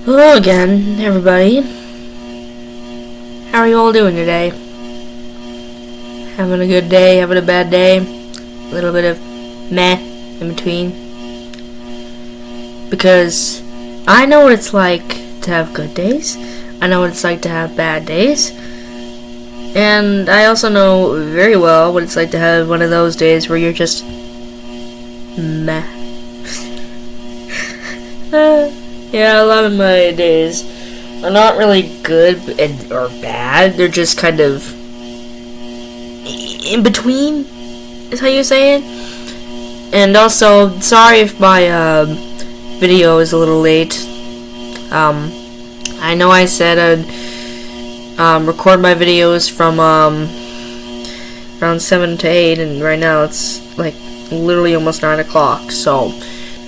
Hello again, everybody. How are you all doing today? Having a good day, having a bad day, a little bit of meh in between? Because I know what it's like to have good days, I know what it's like to have bad days, and I also know very well what it's like to have one of those days where you're just meh. Yeah, a lot of my days are not really good or bad. They're just kind of in between, is how you say it. And also, sorry if my video is a little late. I know I said I'd record my videos from around 7 to 8, and right now it's like literally almost 9 o'clock. So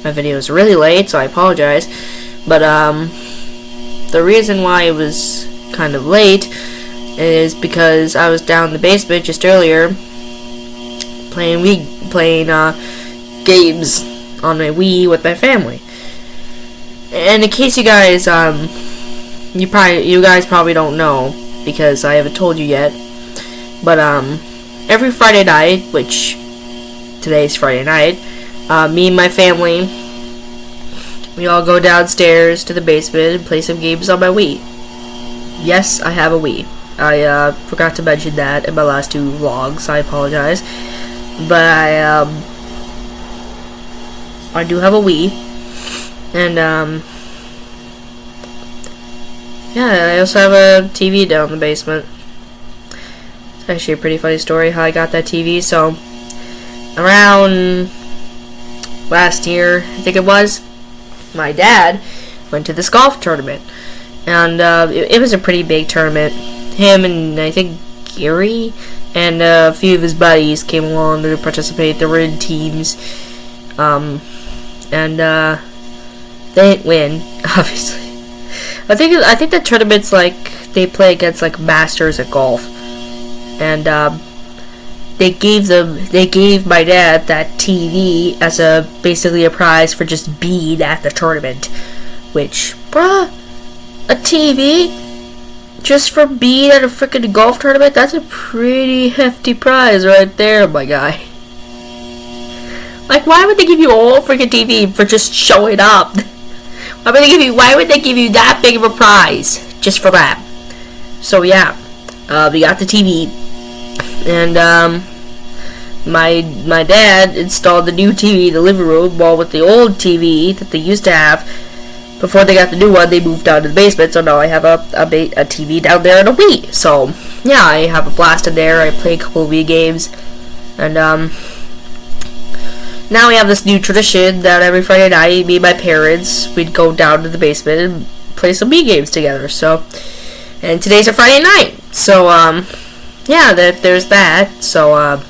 my video is really late, so I apologize. But the reason why it was kind of late is because I was down in the basement just earlier playing games on my Wii with my family. And in case you guys you guys probably don't know because I haven't told you yet, but every Friday night, which today's Friday night, me and my family, we all go downstairs to the basement and play some games on my Wii. Yes, I have a Wii. I forgot to mention that in my last 2 vlogs. I apologize. But I do have a Wii. And, yeah, I also have a TV down in the basement. It's actually a pretty funny story how I got that TV. So, around last year, I think it was, my dad went to this golf tournament, and it was a pretty big tournament. Him and I think Gary and a few of his buddies came along to participate. They were in teams, and they didn't win, obviously. I think the tournament's like they play against like masters at golf, and they gave my dad that TV as basically a prize for just being at the tournament. Which, bruh, a TV just for being at a freaking golf tournament? That's a pretty hefty prize right there, my guy. Like, why would they give you a whole freaking TV for just showing up? Why would they give you that big of a prize just for that? So yeah, we got the TV. And my dad installed the new TV in the living room, while with the old TV that they used to have before they got the new one, they moved down to the basement. So now I have a TV down there and a Wii. So yeah, I have a blast in there. I play a couple of Wii games, and now we have this new tradition that every Friday night, me and my parents, we'd go down to the basement and play some Wii games together. So, and today's a Friday night, so yeah, there's that. So,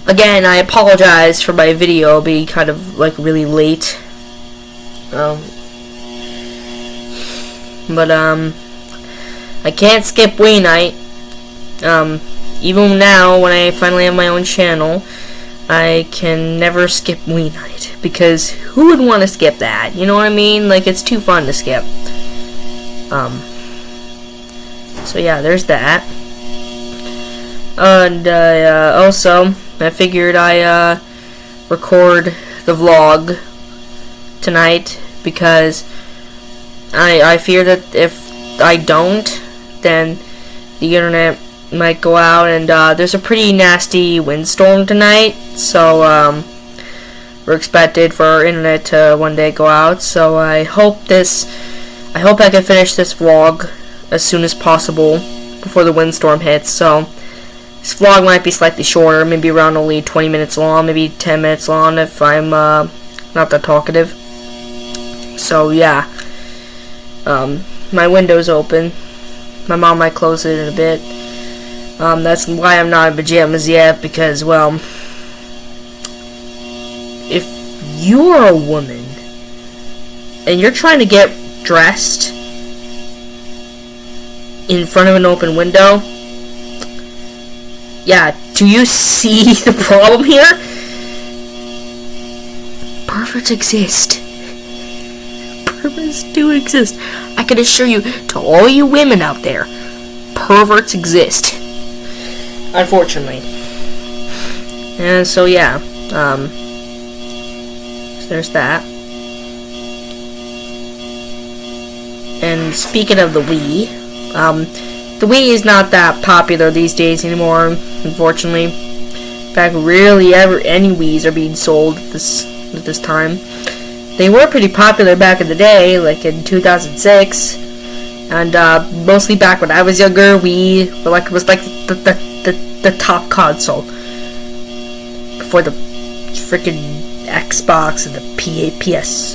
again, I apologize for my video being kind of, like, really late. But, I can't skip Wii night. Even now, when I finally have my own channel, I can never skip Wii night. Because who would want to skip that? You know what I mean? Like, it's too fun to skip. So yeah, there's that. And also, I figured I record the vlog tonight because I fear that if I don't, then the internet might go out, and there's a pretty nasty windstorm tonight, so we're expected for our internet to one day go out. So I hope I can finish this vlog as soon as possible before the windstorm hits. So this vlog might be slightly shorter, maybe around only 20 minutes long, maybe 10 minutes long if I'm not that talkative. So yeah, my window's open. My mom might close it in a bit. That's why I'm not in pajamas yet, because, well, if you're a woman and you're trying to get dressed in front of an open window, yeah, do you see the problem here? Perverts exist. perverts do exist. I can assure you, to all you women out there, perverts exist. Unfortunately. And so yeah, so there's that. And speaking of the Wii, the Wii is not that popular these days anymore, unfortunately. In fact, rarely ever any Wiis are being sold at this time. They were pretty popular back in the day, like in 2006, and mostly back when I was younger. Wii was like the top console before the freaking Xbox and the PS,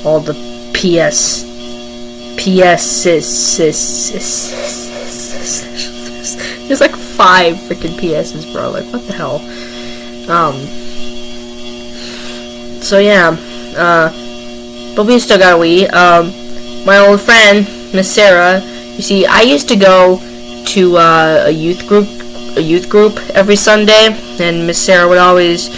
all the PS. There's like 5 freaking PSs, bro. Like, what the hell? So yeah, but we still got a Wii. My old friend, Miss Sarah. You see, I used to go to a youth group every Sunday, and Miss Sarah would always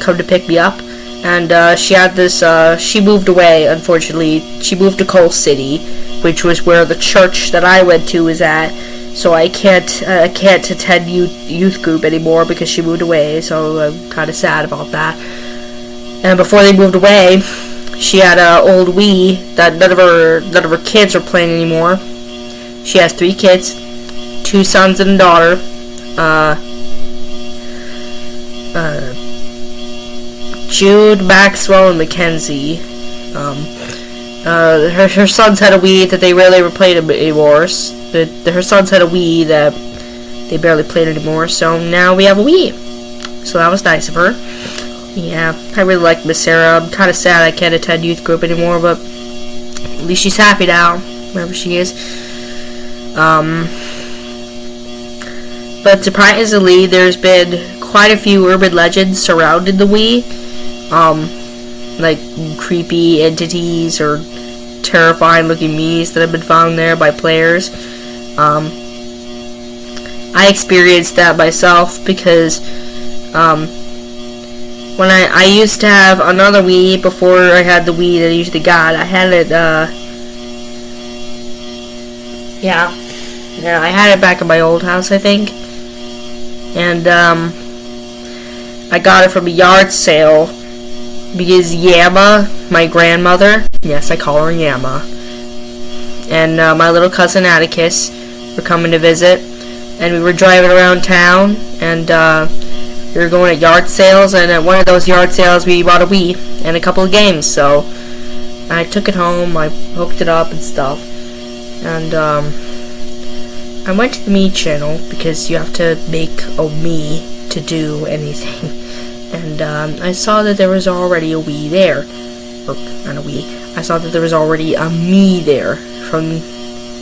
come to pick me up. And she had this. She moved away. Unfortunately, she moved to Coal City, which was where the church that I went to was at. So I can't attend youth group anymore because she moved away. So I'm kind of sad about that. And before they moved away, she had an old Wii that none of her kids are playing anymore. She has 3 kids, 2 sons and a daughter. Jude, Maxwell, and Mackenzie. Her sons had a Wii that they rarely ever played anymore. Her sons had a Wii that they barely played anymore. So now we have a Wii. So that was nice of her. Yeah, I really like Miss Sarah. I'm kind of sad I can't attend youth group anymore, but at least she's happy now, wherever she is. But surprisingly, there's been quite a few urban legends surrounding the Wii. Like creepy entities or terrifying looking Miis that have been found there by players. I experienced that myself because when I used to have another Wii before I had the Wii that I usually got. I had it yeah, I had it back in my old house, I think. And I got it from a yard sale because Yama, my grandmother, yes, I call her Yama, and my little cousin Atticus were coming to visit, and we were driving around town, and we were going at yard sales, and at one of those yard sales we bought a Wii and a couple of games. So I took it home, I hooked it up and stuff, and I went to the Mii channel because you have to make a Mii to do anything. And I saw that there was already a Wii there. Or, not a Wii. I saw that there was already a Mii there from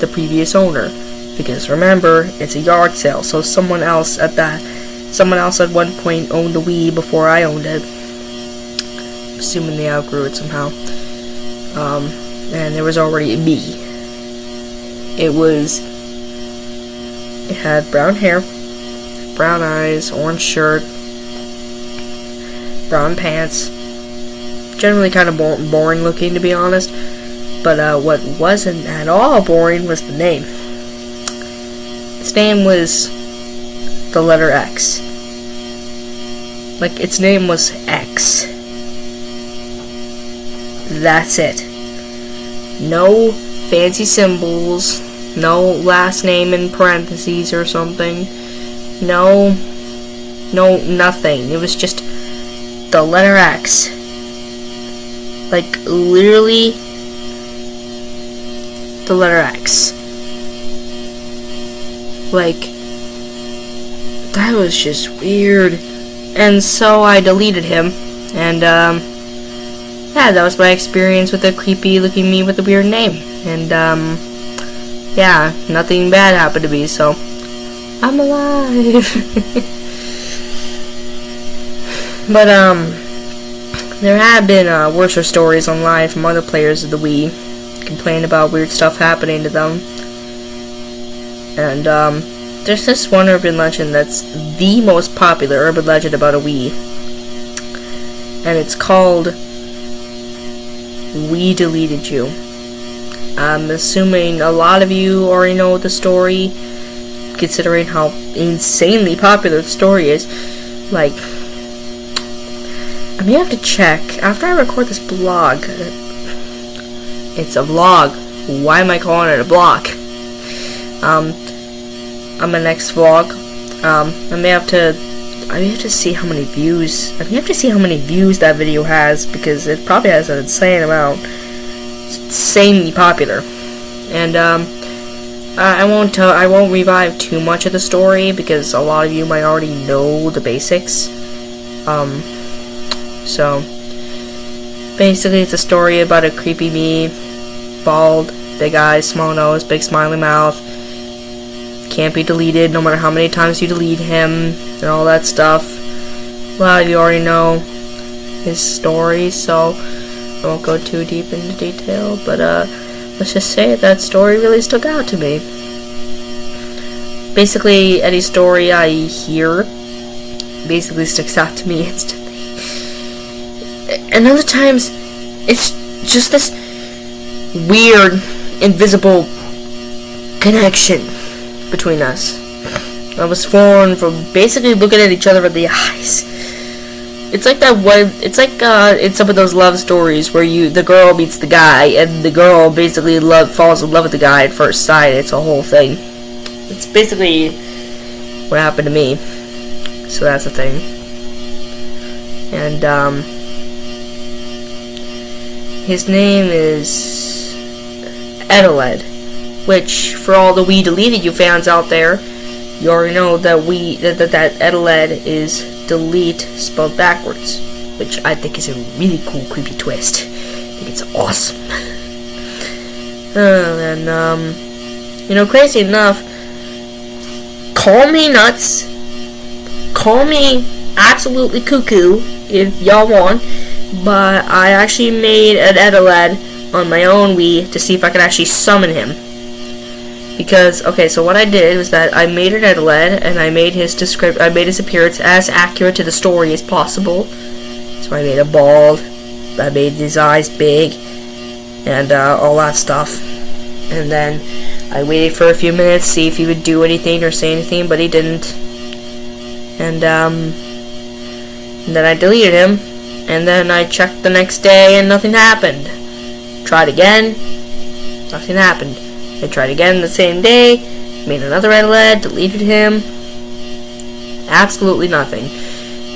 the previous owner. Because remember, it's a yard sale, so someone else at one point owned a Wii before I owned it. Assuming they outgrew it somehow. And there was already a Mii. It had brown hair, brown eyes, orange shirt, brown pants. Generally kind of boring looking, to be honest. But what wasn't at all boring was the name. Its name was the letter X. Like, its name was X. That's it. No fancy symbols. No last name in parentheses or something. No, nothing. It was just the letter X. Like, literally, the letter X. Like, that was just weird. And so I deleted him. And, yeah, that was my experience with a creepy looking Mii with a weird name. And, yeah, nothing bad happened to me, so I'm alive. But, there have been worser stories online from other players of the Wii, complaining about weird stuff happening to them. And there's this one urban legend that's the most popular urban legend about a Wii, and it's called we deleted you. I'm assuming a lot of you already know the story, considering how insanely popular the story is. Like, I may have to check after I record this blog. It's a vlog. Why am I calling it a blog? On my next vlog, I may have to see how many views. I may have to see how many views that video has, because it probably has an insane amount. It's insanely popular, and I won't revive too much of the story because a lot of you might already know the basics. So basically, it's a story about a creepy me, bald, big eyes, small nose, big smiley mouth. Can't be deleted no matter how many times you delete him and all that stuff. A lot of you already know his story, so I won't go too deep into detail, but let's just say that story really stuck out to me. Basically, any story I hear basically sticks out to me instantly. And other times, it's just this weird, invisible connection between us. I was formed from basically looking at each other in the eyes. It's like that one. It's like in some of those love stories where the girl meets the guy, and the girl basically falls in love with the guy at first sight. It's a whole thing. It's basically what happened to me. So that's the thing. And his name is Edeled, which for all the We Deleted You fans out there, you already know that that Edeled is delete spelled backwards, which I think is a really cool, creepy twist. I think it's awesome. And crazy enough, call me nuts, call me absolutely cuckoo if y'all want, but I actually made an Edeled on my own Wii to see if I could actually summon him. Because, okay, so what I did was that I made an Edeled, and I made his appearance as accurate to the story as possible. So I made a bald, I made his eyes big, and all that stuff. And then I waited for a few minutes, see if he would do anything or say anything, but he didn't. And then I deleted him, and then I checked the next day, and nothing happened. Tried again, nothing happened. I tried again the same day, made another Edeled, deleted him. Absolutely nothing.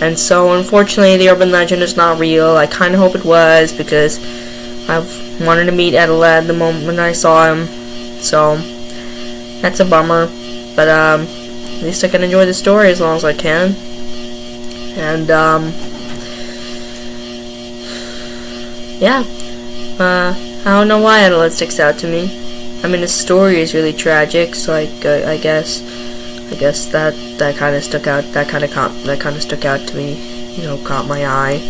And so, unfortunately, the urban legend is not real. I kind of hope it was, because I've wanted to meet Edeled the moment I saw him. So, that's a bummer. But, at least I can enjoy the story as long as I can. And, yeah. I don't know why Edeled sticks out to me. I mean, the story is really tragic, so I guess that kind of stuck out. That kind of stuck out to me. Caught my eye.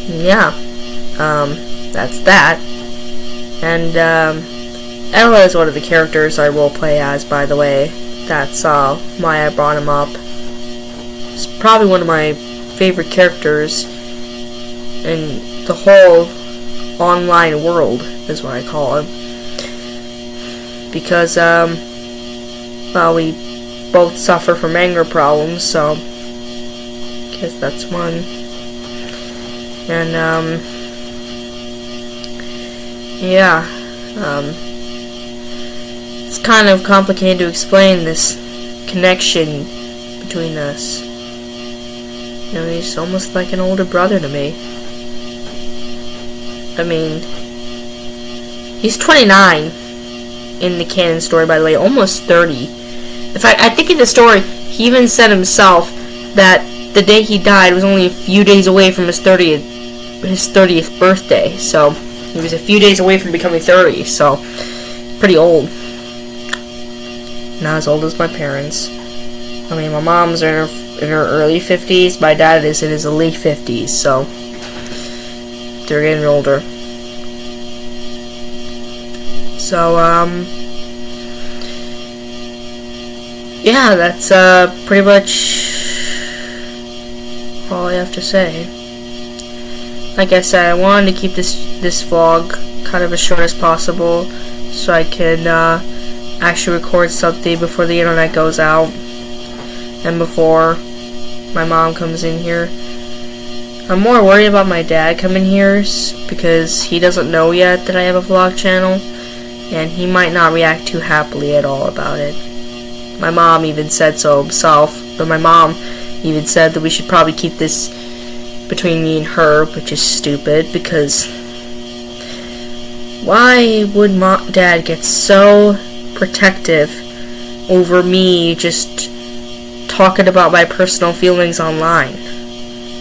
Yeah, that's that. And Edeled is one of the characters I role play as, by the way. That's why I brought him up. It's probably one of my favorite characters in the whole online world, is what I call him, because well, we both suffer from anger problems, so I guess that's one. And yeah, it's kind of complicated to explain this connection between us. He's almost like an older brother to me. I mean, he's 29 in the canon story, by the way, almost 30. In fact, I think in the story, he even said himself that the day he died was only a few days away from his 30th birthday. So, he was a few days away from becoming 30, so, pretty old. Not as old as my parents. I mean, my mom's in her early 50s, my dad is in his late 50s, so they're getting older. So, yeah, that's pretty much all I have to say. like I said, I wanted to keep this vlog kind of as short as possible, so I can actually record something before the internet goes out and before my mom comes in here. I'm more worried about my dad coming here because he doesn't know yet that I have a vlog channel, and he might not react too happily at all about it. My mom even said so himself, but my mom even said that we should probably keep this between me and her, which is stupid, because why would Dad get so protective over me just talking about my personal feelings online?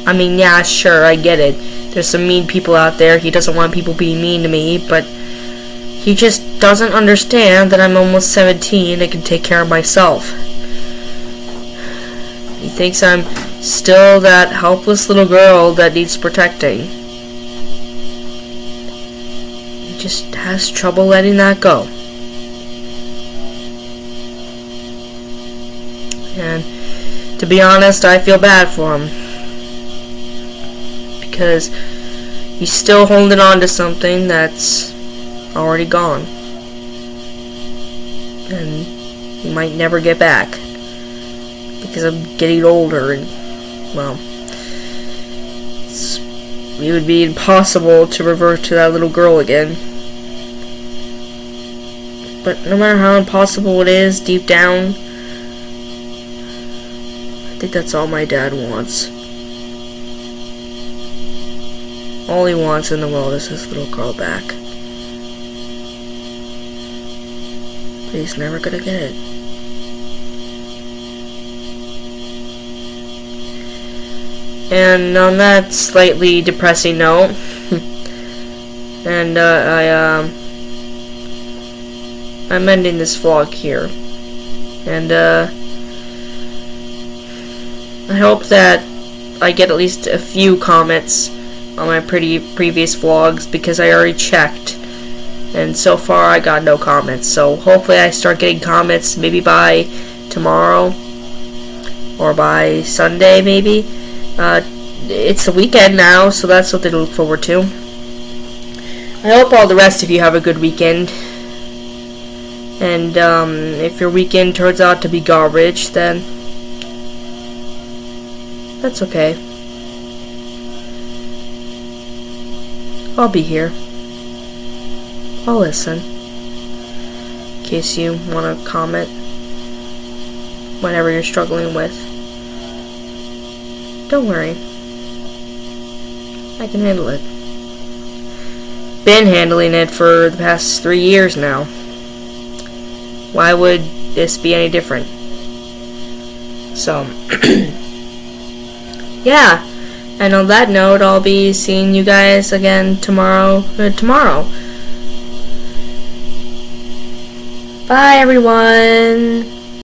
I mean, yeah, sure, I get it. There's some mean people out there. He doesn't want people being mean to me, but he just doesn't understand that I'm almost 17 and can take care of myself. He thinks I'm still that helpless little girl that needs protecting. He just has trouble letting that go. And to be honest, I feel bad for him, because he's still holding on to something that's already gone, and he might never get back, because I'm getting older, and well, it would be impossible to revert to that little girl again. But no matter how impossible it is, deep down, I think that's all my dad wants. All he wants in the world is his little girl back. But he's never gonna get it. And on that slightly depressing note, and I'm ending this vlog here. And I hope that I get at least a few comments on my previous vlogs, because I already checked, and so far I got no comments. So hopefully I start getting comments maybe by tomorrow or by Sunday maybe. It's the weekend now, so that's something to look forward to. I hope all the rest of you have a good weekend, and if your weekend turns out to be garbage, then that's okay. I'll be here. I'll listen, in case you want to comment whatever you're struggling with. Don't worry, I can handle it. Been handling it for the past 3 years now. Why would this be any different? So, yeah. And on that note, I'll be seeing you guys again tomorrow. Bye, everyone.